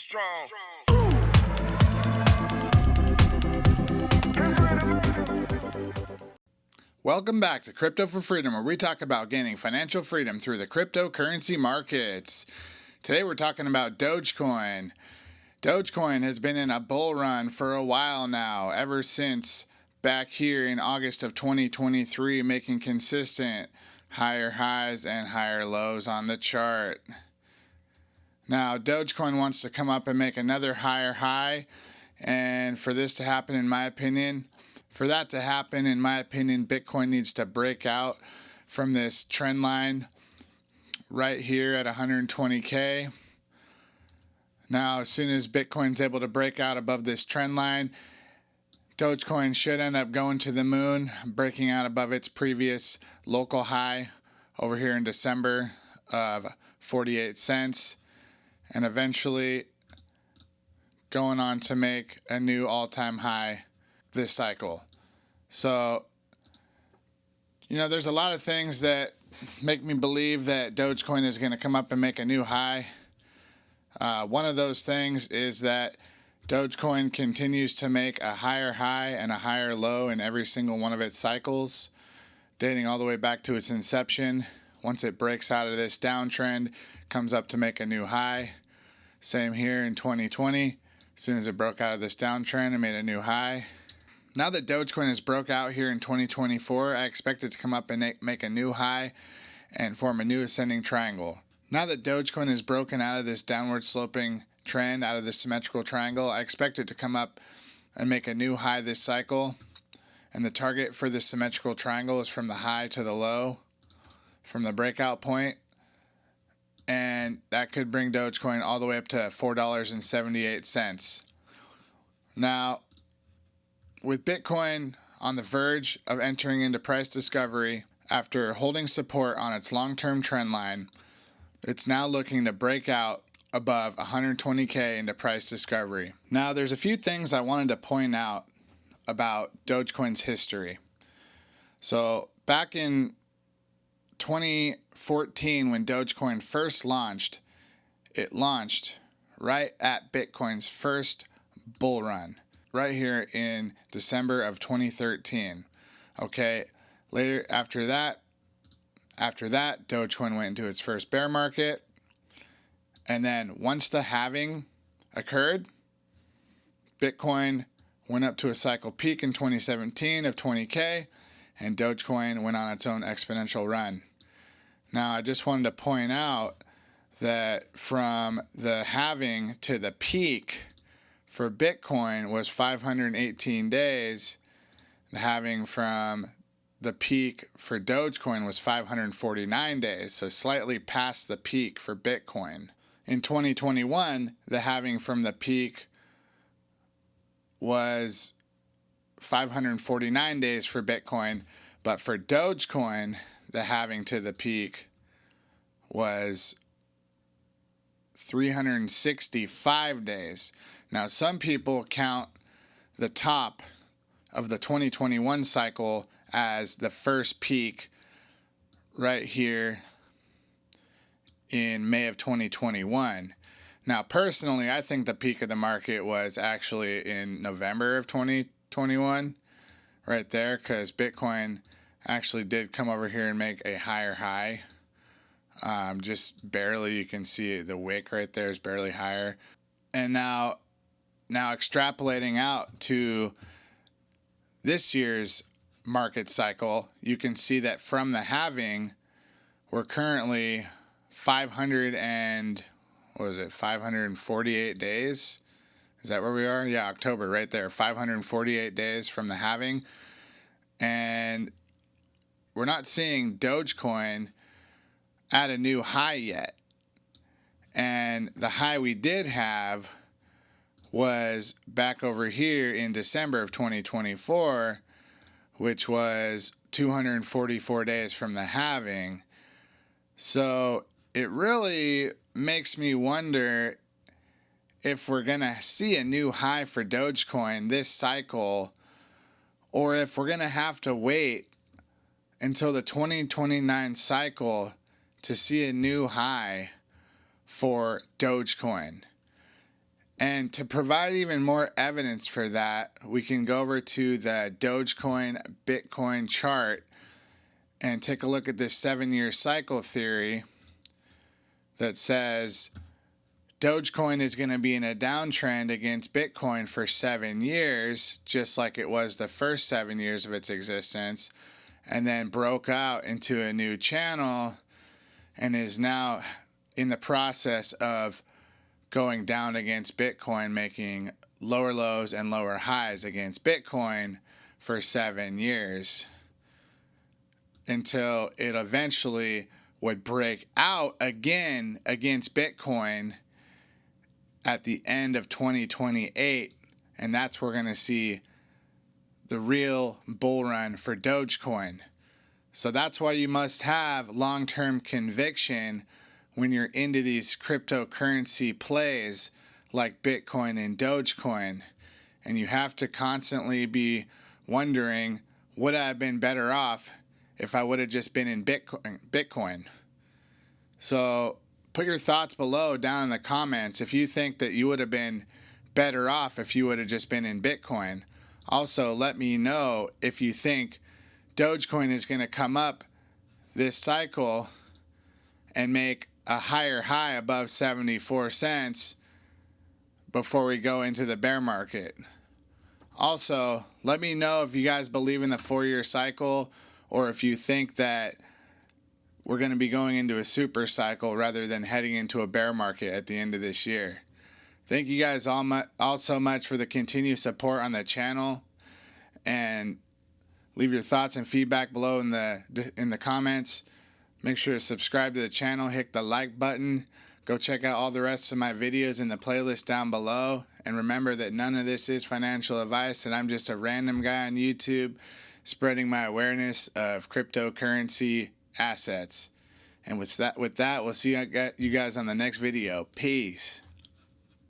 strong. Welcome back to Crypto for Freedom, where we talk about gaining financial freedom through the cryptocurrency markets. Today we're talking about Dogecoin. Dogecoin has been in a bull run for a while now, ever since back here in August of 2023, making consistent higher highs and higher lows on the chart. Now, Dogecoin wants to come up and make another higher high, and for this to happen, in my opinion, Bitcoin needs to break out from this trend line right here at 120K. Now, as soon as Bitcoin's able to break out above this trend line, Dogecoin should end up going to the moon, breaking out above its previous local high over here in December of 48 cents, and eventually going on to make a new all-time high this cycle. So, there's a lot of things that make me believe that Dogecoin is going to come up and make a new high. One of those things is that Dogecoin continues to make a higher high and a higher low in every single one of its cycles, dating all the way back to its inception. Once it breaks out of this downtrend, comes up to make a new high. Same here in 2020. As soon as it broke out of this downtrend, it made a new high. Now that Dogecoin has broke out here in 2024, I expect it to come up and make a new high and form a new ascending triangle. Now that Dogecoin is broken out of this downward sloping trend, out of this symmetrical triangle, I expect it to come up and make a new high this cycle. And the target for this symmetrical triangle is from the high to the low, from the breakout point. And that could bring Dogecoin all the way up to $4.78. Now, with Bitcoin on the verge of entering into price discovery after holding support on its long-term trend line, it's now looking to break out above 120K into price discovery. Now, there's a few things I wanted to point out about Dogecoin's history. So, back in 2014, when Dogecoin first launched, it launched right at Bitcoin's first bull run, right here in December of 2013. Okay, later after that, Dogecoin went into its first bear market. And then once the halving occurred, Bitcoin went up to a cycle peak in 2017 of 20K, and Dogecoin went on its own exponential run. Now, I just wanted to point out that from the halving to the peak for Bitcoin was 518 days. The halving from the peak for Dogecoin was 549 days, so slightly past the peak for Bitcoin. In 2021, the halving from the peak was 549 days for Bitcoin, but for Dogecoin, the halving to the peak was 365 days. Now, some people count the top of the 2021 cycle as the first peak right here in May of 2021. Now, personally, I think the peak of the market was actually in November of 2021, right there, because Bitcoin actually did come over here and make a higher high. Just barely, you can see the wick right there is barely higher. And now extrapolating out to this year's market cycle, you can see that from the halving, we're currently 548 days? Is that where we are? Yeah, October, right there. 548 days from the halving. And we're not seeing Dogecoin at a new high yet. And the high we did have was back over here in December of 2024, which was 244 days from the halving. So it really makes me wonder if we're going to see a new high for Dogecoin this cycle, or if we're going to have to wait until the 2029 cycle to see a new high for Dogecoin. And to provide even more evidence for that, we can go over to the Dogecoin Bitcoin chart and take a look at this 7-year cycle theory that says Dogecoin is going to be in a downtrend against Bitcoin for 7 years, just like it was the first 7 years of its existence, and then broke out into a new channel and is now in the process of going down against Bitcoin, making lower lows and lower highs against Bitcoin for 7 years until it eventually would break out again against Bitcoin at the end of 2028. And that's where we're going to see the real bull run for Dogecoin. So that's why you must have long-term conviction when you're into these cryptocurrency plays like Bitcoin and Dogecoin. And you have to constantly be wondering, would I have been better off if I would have just been in Bitcoin? So put your thoughts below down in the comments if you think that you would have been better off if you would have just been in Bitcoin. Also, let me know if you think Dogecoin is going to come up this cycle and make a higher high above 74 cents before we go into the bear market. Also, let me know if you guys believe in the 4-year cycle or if you think that we're going to be going into a super cycle rather than heading into a bear market at the end of this year. Thank you guys all so much for the continued support on the channel, and leave your thoughts and feedback below in the comments. Make sure to subscribe to the channel, hit the like button. Go check out all the rest of my videos in the playlist down below. And remember that none of this is financial advice, and I'm just a random guy on YouTube spreading my awareness of cryptocurrency assets. And with that, we'll see you guys on the next video. Peace.